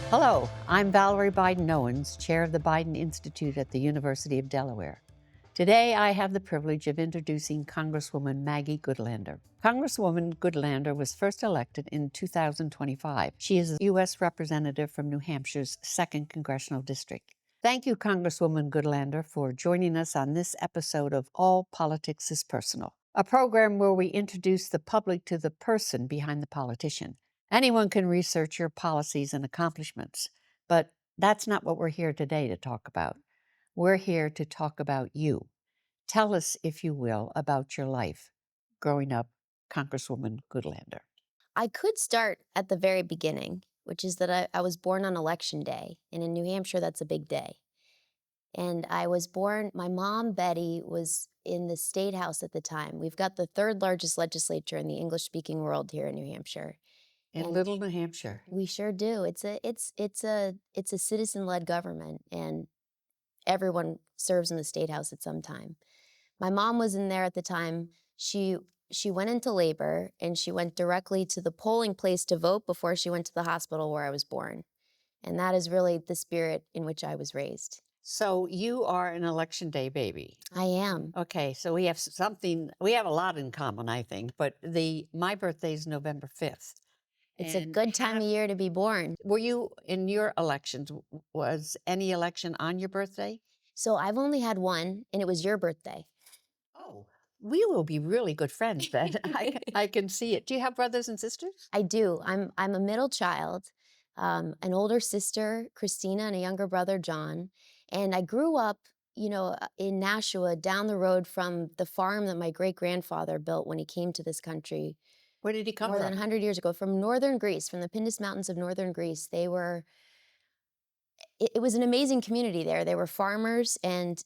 Hello, I'm Valerie Biden Owens, chair of the Biden Institute at the University of Delaware. Today, I have the privilege of introducing Congresswoman Maggie Goodlander. Congresswoman Goodlander was first elected in 2025. She is a U.S. Representative from New Hampshire's 2nd Congressional District. Thank you, Congresswoman Goodlander, for joining us on this episode of All Politics is Personal, a program where we introduce the public to the person behind the politician. Anyone can research your policies and accomplishments, but that's not what we're here today to talk about. We're here to talk about you. Tell us, if you will, about your life growing up, Congresswoman Goodlander. I could start at the very beginning, which is that I was born on Election Day, and in New Hampshire, that's a big day. And I was born, my mom, Betty, was in the State House at the time. We've got the third largest legislature in the English-speaking world here in New Hampshire. In And Little New Hampshire. we sure do. It's a citizen-led government, and everyone serves in the State House at some time. My mom was in there at the time. She went into labor, and she went directly to the polling place to vote before she went to the hospital where I was born. And that is really the spirit in which I was raised. So you are an Election Day baby. I am. Okay, so we have a lot in common, I think, but my birthday is November 5th. It's a good time of year to be born. Were you in your elections? Was any election on your birthday? So I've only had one, and it was your birthday. Oh, we will be really good friends then. I can see it. Do you have brothers and sisters? I do. I'm a middle child, an older sister, Christina, and a younger brother, John. And I grew up, in Nashua, down the road from the farm that my great-grandfather built when he came to this country Where did he come more from? than 100 years ago, from northern Greece, from the Pindus Mountains of northern Greece. It was an amazing community there. They were farmers, and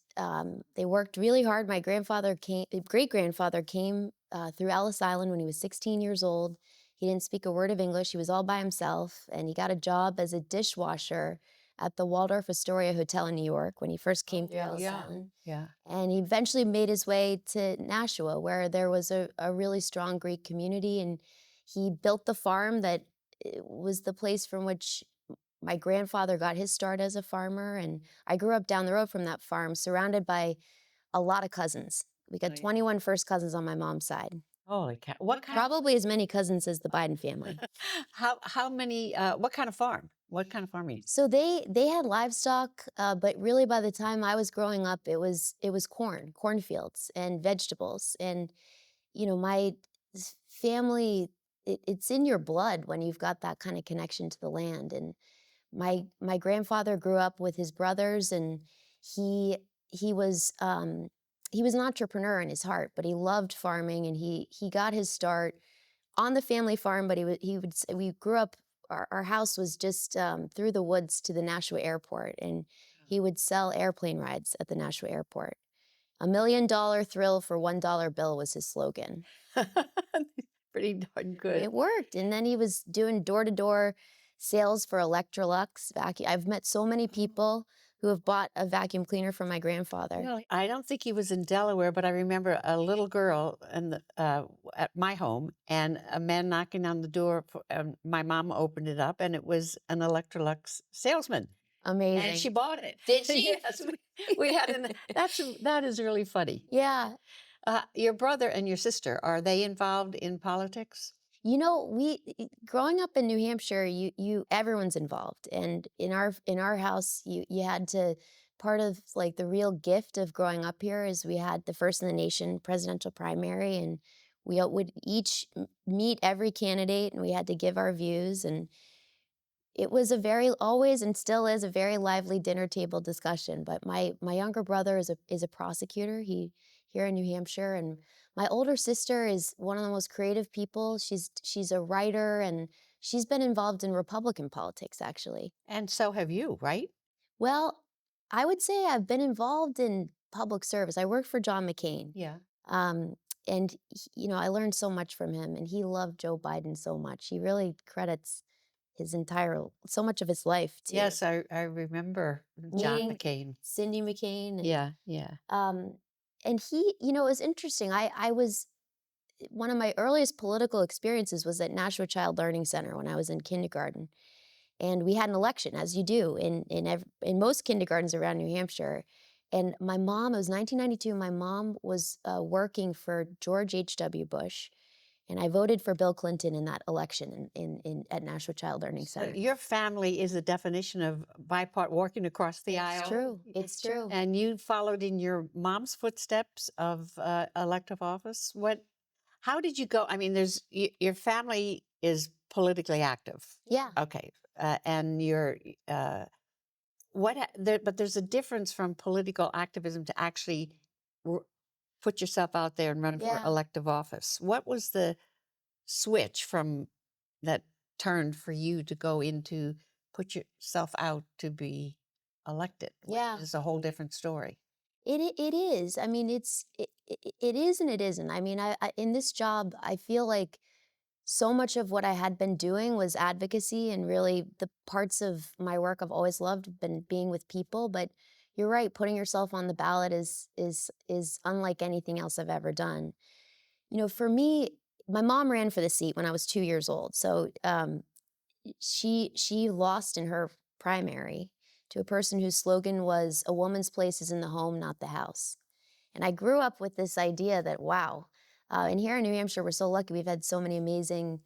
they worked really hard. My great-grandfather came through Ellis Island when he was 16 years old. He didn't speak a word of English. He was all by himself, and he got a job as a dishwasher at the Waldorf Astoria Hotel in New York when he first came through Ellis Island. Yeah. And he eventually made his way to Nashua, where there was a really strong Greek community, and he built the farm that was the place from which my grandfather got his start as a farmer. And I grew up down the road from that farm, surrounded by a lot of cousins. We got 21 first cousins on my mom's side. Holy cow! Probably as many cousins as the Biden family. How many? What kind of farm? What kind of farming? So they had livestock, but really by the time I was growing up, it was cornfields and vegetables. And my family, it's in your blood when you've got that kind of connection to the land. And my grandfather grew up with his brothers, and he was an entrepreneur in his heart, but he loved farming, and he got his start on the family farm. But we grew up. Our house was just through the woods to the Nashua airport, and he would sell airplane rides at the Nashua airport. $1 million thrill for $1 bill was his slogan. Pretty darn good. It worked. And then he was doing door-to-door sales for Electrolux vacuum. I've met so many people who have bought a vacuum cleaner from my grandfather. Well, I don't think he was in Delaware, but I remember a little girl at my home, and a man knocking on the door. My mom opened it up, and it was an Electrolux salesman. Amazing. And she bought it. Did she? Yes, we had that is really funny. Yeah. Your brother and your sister, are they involved in politics? Growing up in New Hampshire, everyone's involved, and in our house, you had to. Part of like the real gift of growing up here is we had the first in the nation presidential primary, and we would each meet every candidate, and we had to give our views, and it was always and still is a very lively dinner table discussion. But my younger brother is a prosecutor here in New Hampshire, and my older sister is one of the most creative people. She's a writer, and she's been involved in Republican politics, actually. And so have you, right? Well, I would say I've been involved in public service. I worked for John McCain. Yeah. And I learned so much from him, and he loved Joe Biden so much. He really credits so much of his life to Yes, I remember John meeting McCain. Cindy McCain. And, Yeah. and he, it was interesting. One of my earliest political experiences was at Nashua Child Learning Center when I was in kindergarten. And we had an election, as you do in most kindergartens around New Hampshire. And my mom, it was 1992. My mom was working for George H.W. Bush, and I voted for Bill Clinton in that election at Nashua Child Learning So Center. your family is a definition of bipart walking across the aisle. It's true. It's true. And you followed in your mom's footsteps of elective office. How did you go? I mean, your family is politically active. Yeah. Okay. And you're but there's a difference from political activism to actually put yourself out there and run for Yeah. elective office. What was the switch from that turned for you to go into put yourself out to be elected? Yeah. It's a whole different story. It is. I mean, it is and it isn't. I mean, I in this job, I feel like so much of what I had been doing was advocacy, and really the parts of my work I've always loved have been being with people. But you're right, putting yourself on the ballot is unlike anything else I've ever done. For me, my mom ran for the seat when I was 2 years old, so she lost in her primary to a person whose slogan was "A woman's place is in the home, not the house." And I grew up with this idea that, wow, and here in New Hampshire, we're so lucky. We've had so many amazing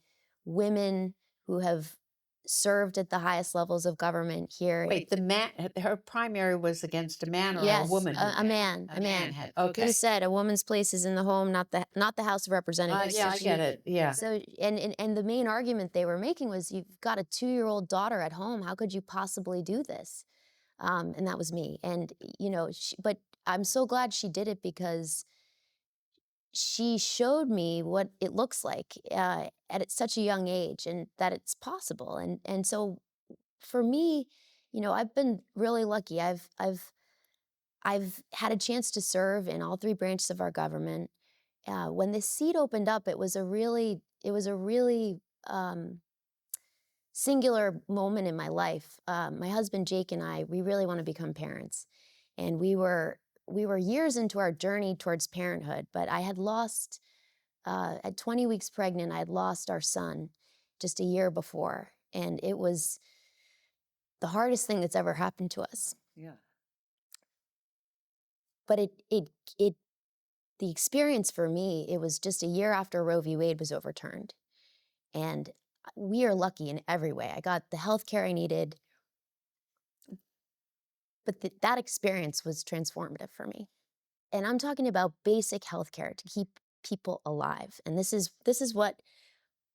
women who have served at the highest levels of government here. Wait, her primary was against a man or a Yes, woman? a man, a man. had. Who Okay. said a woman's place is in the home, not the House of Representatives. Yeah, So I get it. Yeah. So and the main argument they were making was, you've got a 2-year-old daughter at home. How could you possibly do this? And that was me. And but I'm so glad she did it, because she showed me what it looks like at such a young age, and that it's possible. And so for me, I've been really lucky. I've had a chance to serve in all three branches of our government. When this seat opened up, it was a really singular moment in my life. My husband Jake and we really want to become parents, and we were years into our journey towards parenthood. But I had lost at 20 weeks pregnant. I had lost our son just a year before, and it was the hardest thing that's ever happened to us. Yeah. But the experience for me, it was just a year after Roe v. Wade was overturned. And we are lucky in every way. I got the health care I needed, but that experience was transformative for me. And I'm talking about basic health care to keep people alive. And this is what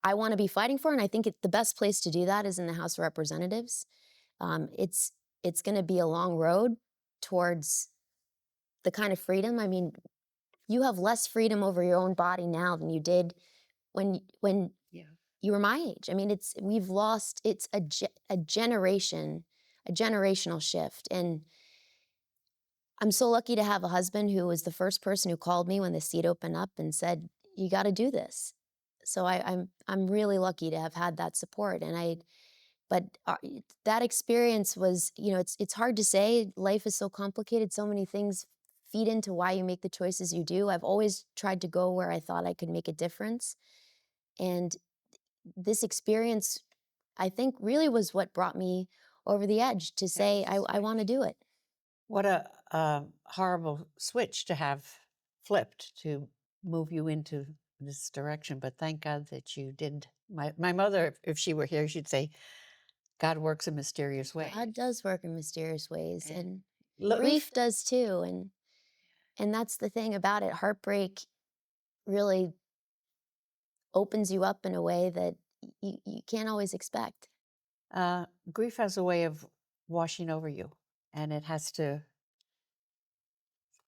I want to be fighting for. And I think the best place to do that is in the House of Representatives. It's going to be a long road towards the kind of freedom. I mean, you have less freedom over your own body now than you did when Yeah. you were my age. I mean, we've lost. It's a generational shift. And I'm so lucky to have a husband who was the first person who called me when the seat opened up and said, "You got to do this." So I'm really lucky to have had that support. But that experience was, it's hard to say. Life is so complicated. So many things feed into why you make the choices you do. I've always tried to go where I thought I could make a difference. And this experience, I think, really was what brought me over the edge to say, I want to do it. What a horrible switch to have flipped to move you into this direction. But thank God that you did. My mother, if she were here, she'd say, God works in mysterious ways. God does work in mysterious ways, and Look- grief does too. And that's the thing about it. Heartbreak really opens you up in a way that you can't always expect. Grief has a way of washing over you, and it has to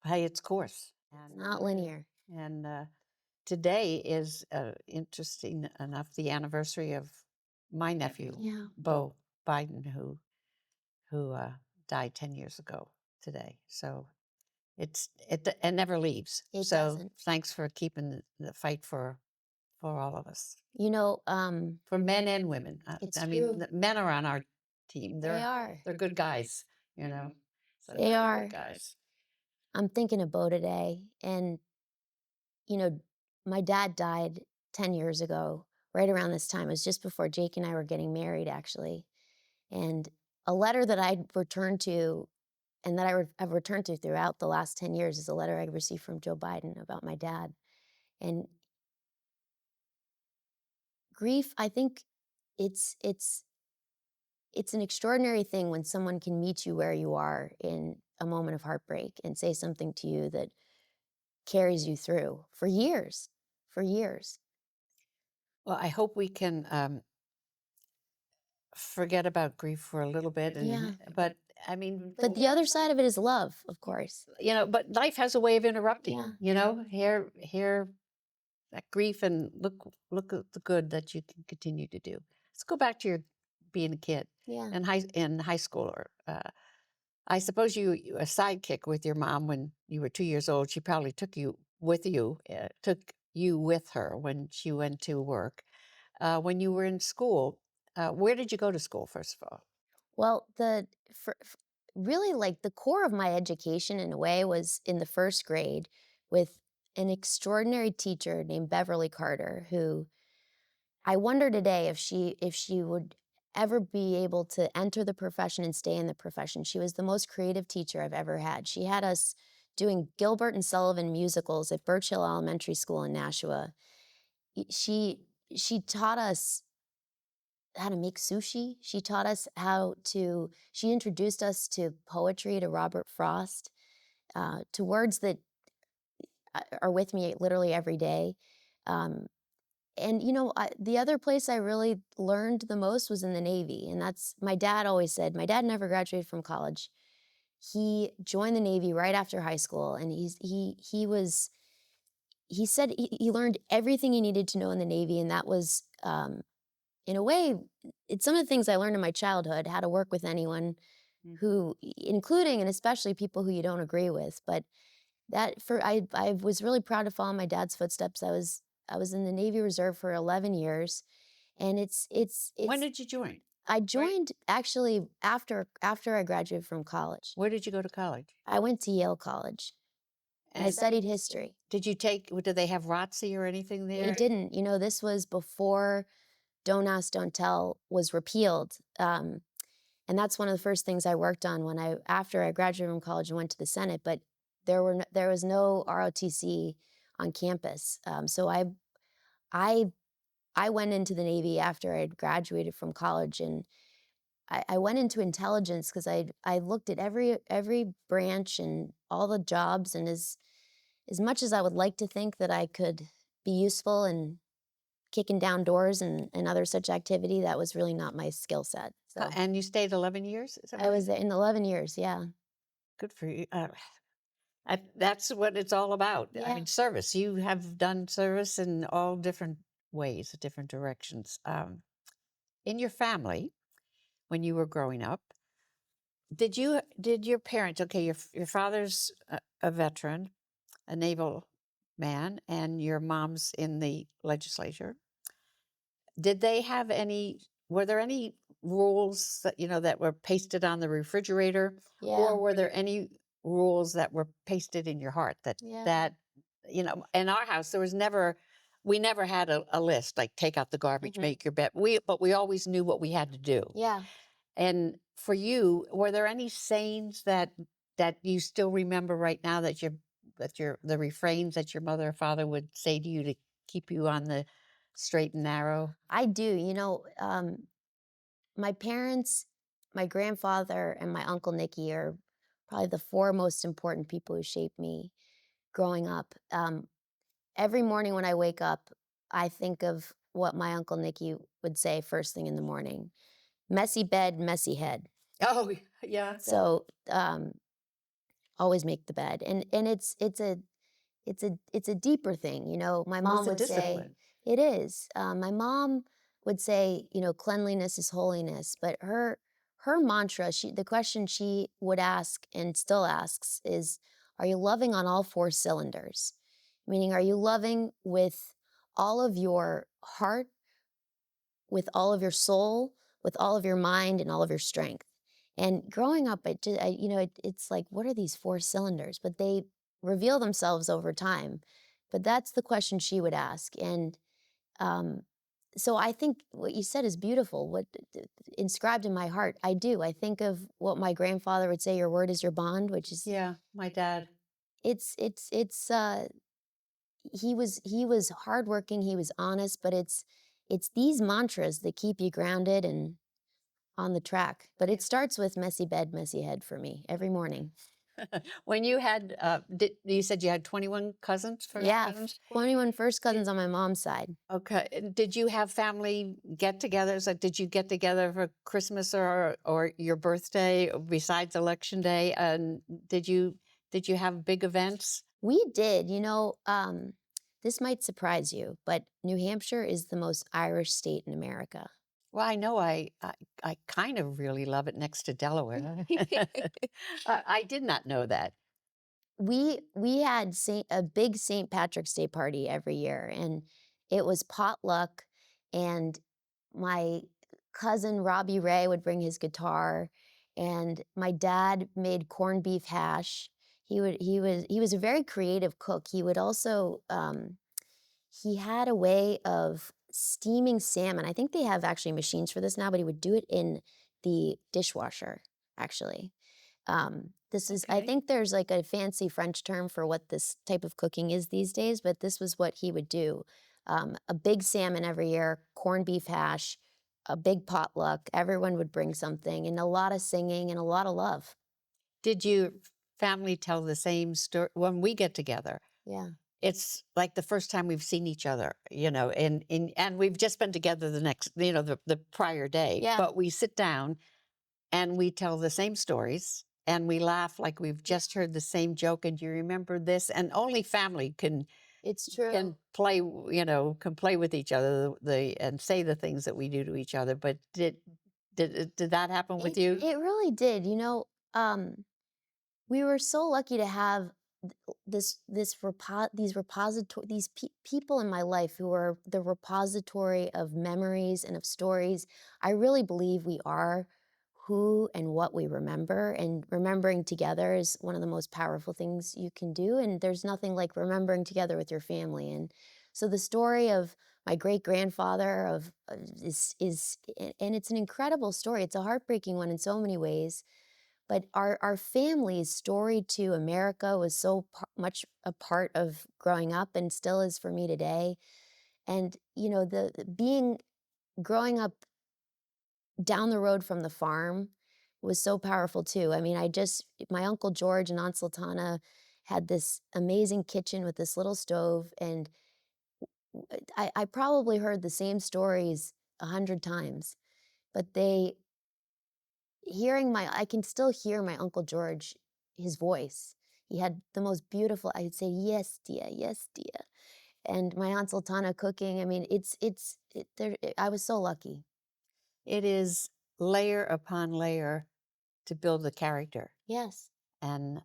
pay its course. It's not linear. And today is interesting enough the anniversary of my nephew, Yeah. Beau Biden, who died 10 years ago today. So it never leaves. It so doesn't. Thanks for keeping the fight for all of us, For for men and women. It's I true. mean, the men are on our team. They are. They're good guys, So They they're are. good guys. I'm thinking of Beau today, and my dad died 10 years ago, right around this time. It was just before Jake and I were getting married, actually. And a letter that I'd returned to and that I've returned to throughout the last 10 years is a letter I received from Joe Biden about my dad. And grief, I think it's it's it's an extraordinary thing when someone can meet you where you are in a moment of heartbreak and say something to you that carries you through for years, for years. Well, I hope we can forget about grief for a little bit, Yeah. but I mean, But the other side of it is love, of course. but life has a way of interrupting. Yeah. Here that grief, and look at the good that you can continue to do. Let's go back to your being a kid Yeah. and high school. Or I suppose you a sidekick with your mom when you were 2 years old. She probably took you with her when she went to work. When you were in school, where did you go to school, first of all? Well, really like the core of my education in a way was in the first grade with an extraordinary teacher named Beverly Carter, who I wonder today if she would ever be able to enter the profession and stay in the profession. She was the most creative teacher I've ever had. She had us doing Gilbert and Sullivan musicals at Birch Hill Elementary School in Nashua. She taught us how to make sushi. She taught us she introduced us to poetry, to Robert Frost, to words that are with me literally every day. And the other place I really learned the most was in the Navy, and that's my dad always said. My dad never graduated from college. He joined the Navy right after high school, and he said he learned everything he needed to know in the Navy, and that was in a way, it's some of the things I learned in my childhood, how to work with anyone who, including and especially people who you don't agree with. But I was really proud to follow in my dad's footsteps. I was in the Navy Reserve for 11 years, and When did you join? I joined actually after I graduated from college. Where did you go to college? I went to Yale College, and I studied history. Did they have ROTC or anything there? They didn't. This was before Don't Ask, Don't Tell was repealed. And that's one of the first things I worked on after I graduated from college and went to the Senate. But there was no ROTC on campus. So I went into the Navy after I'd graduated from college, and I went into intelligence because I looked at every branch and all the jobs, and as much as I would like to think that I could be useful in kicking down doors and other such activity, that was really not my skill set. So And you stayed 11 years? Is that I was there in 11 years, yeah. Good for you. That's what it's all about. I Yeah. mean, service. You have done service in all different ways, different directions. In your family, when you were growing up, did your parents? Okay, your father's a veteran, a naval man, and your mom's in the legislature. Did they have any? Were there any rules that were pasted on the refrigerator, Yeah. or were there any rules that were pasted in your heart Yeah. that in our house we never had a list like take out the garbage, make your bed. But we always knew what we had to do. Yeah. And for you, were there any sayings that you still remember right now the refrains that your mother or father would say to you to keep you on the straight and narrow? I do. My parents, my grandfather, and my Uncle Nicky are probably the four most important people who shaped me growing up. Every morning when I wake up, I think of what my Uncle Nicky would say first thing in the morning. Messy bed, messy head. Oh, yeah. So always make the bed. And it's a deeper thing. My mom would say it is. My mom would say, cleanliness is holiness, but her mantra, the question she would ask and still asks is, are you loving on all four cylinders? Meaning, are you loving with all of your heart, with all of your soul, with all of your mind, and all of your strength? And growing up, it's like, what are these four cylinders? But they reveal themselves over time. But that's the question she would ask. And So I think what you said is beautiful. What inscribed in my heart, I do. I think of what my grandfather would say: "Your word is your bond," which is Yeah, my dad. it's. He was hardworking. He was honest, but it's these mantras that keep you grounded and on the track. But it starts with messy bed, messy head for me every morning. When you had, you said you had 21 cousins, first Yeah, cousins? 21 first cousins on my mom's side. Okay. And did you have family get-togethers? Like, did you get together for Christmas or your birthday besides Election Day? And did you have big events? We did, this might surprise you, but New Hampshire is the most Irish state in America. Well, I know I kind of really love it next to Delaware. I did not know that. We had a big St. Patrick's Day party every year, and it was potluck, and my cousin Robbie Ray would bring his guitar, and my dad made corned beef hash. He was a very creative cook. He would also he had a way of steaming salmon. I think they have actually machines for this now, but he would do it in the dishwasher, actually. I Okay. think there's like a fancy French term for what this type of cooking is these days, but this was what he would do. A big salmon every year, corned beef hash, a big potluck. Everyone would bring something, and a lot of singing and a lot of love. Did your family tell the same story when we get together? Yeah. It's like the first time we've seen each other, and we've just been together the next, the prior day. Yeah. But we sit down and we tell the same stories and we laugh like we've just heard the same joke. And do you remember this? And only family It's true. can play, can play with each other and say the things that we do to each other. But did that happen with you? It really did. We were so lucky to have these people in my life who are the repository of memories and of stories. I really believe we are who and what we remember, and remembering together is one of the most powerful things you can do, and there's nothing like remembering together with your family. And so the story of my great grandfather is and it's an incredible story. It's a heartbreaking one in so many ways, but our family's story to America was so much a part of growing up, and still is for me today. And the being growing up down the road from the farm was so powerful too. I mean, my Uncle George and Aunt Sultana had this amazing kitchen with this little stove, and I probably heard the same stories 100 times, but I can still hear my Uncle George, his voice. He had the most beautiful, I'd say, "Yes, dear, yes, dear." And my Aunt Sultana cooking, I mean, I was so lucky. It is layer upon layer to build the character, Yes. and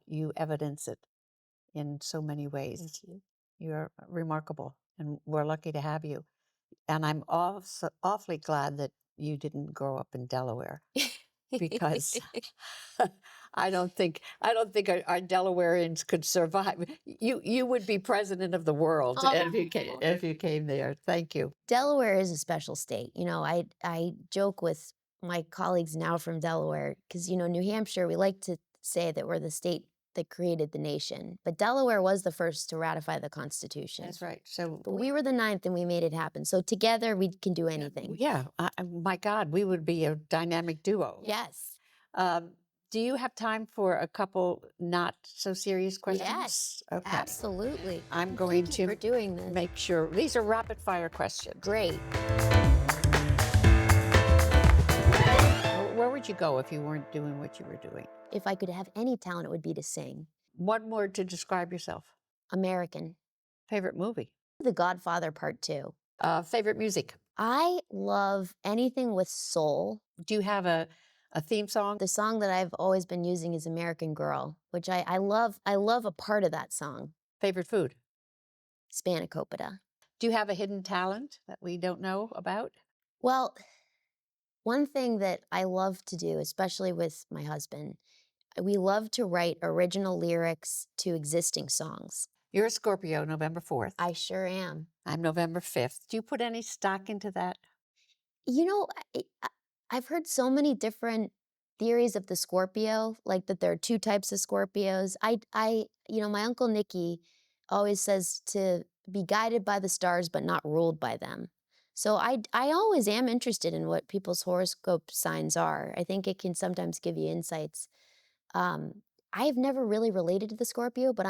you evidence it in so many ways. Thank you. You're remarkable, and we're lucky to have you. And I'm awfully glad that you didn't grow up in Delaware, because I don't think our Delawareans could survive. You would be president of the world if you came there. Thank you. Delaware is a special state. I joke with my colleagues now from Delaware because, New Hampshire, we like to say that we're the state that created the nation, but Delaware was the first to ratify the Constitution. That's right. So, But we were the ninth, and we made it happen. So together we can do anything. yeah, my God, we would be a dynamic duo. Yes. Um, do you have time for a couple not so serious questions? Yes. Okay. Absolutely. I'm going Thank you to for doing this. make sure these are rapid fire questions. Great. Where would you go if you weren't doing what you were doing? If I could have any talent, it would be to sing. One word to describe yourself. American. Favorite movie? The Godfather Part 2. Favorite music? I love anything with soul. Do you have a theme song? The song that I've always been using is American Girl, which I love. I love a part of that song. Favorite food? Spanakopita. Do you have a hidden talent that we don't know about? Well, one thing that I love to do, especially with my husband, we love to write original lyrics to existing songs. You're a Scorpio, November 4th. I sure am. I'm November 5th. Do you put any stock into that? You know, I've heard so many different theories of the Scorpio, like that there are two types of Scorpios. My uncle Nicky always says to be guided by the stars, but not ruled by them. So I always am interested in what people's horoscope signs are. I think it can sometimes give you insights. Um, I have never really related to the Scorpio, but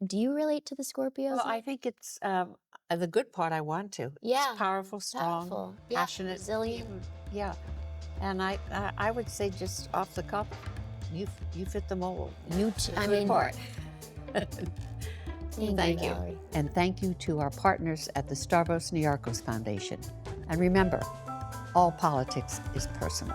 do you relate to the Scorpios? Well, I think it's the good part I want to. Yeah, It's powerful, strong, powerful, yeah, passionate. resilient. Yeah. And I would say just off the cuff, you fit the mold. I Good mean, part. thank you, Valerie. And thank you to our partners at the Stavros Niarchos Foundation. And remember, all politics is personal.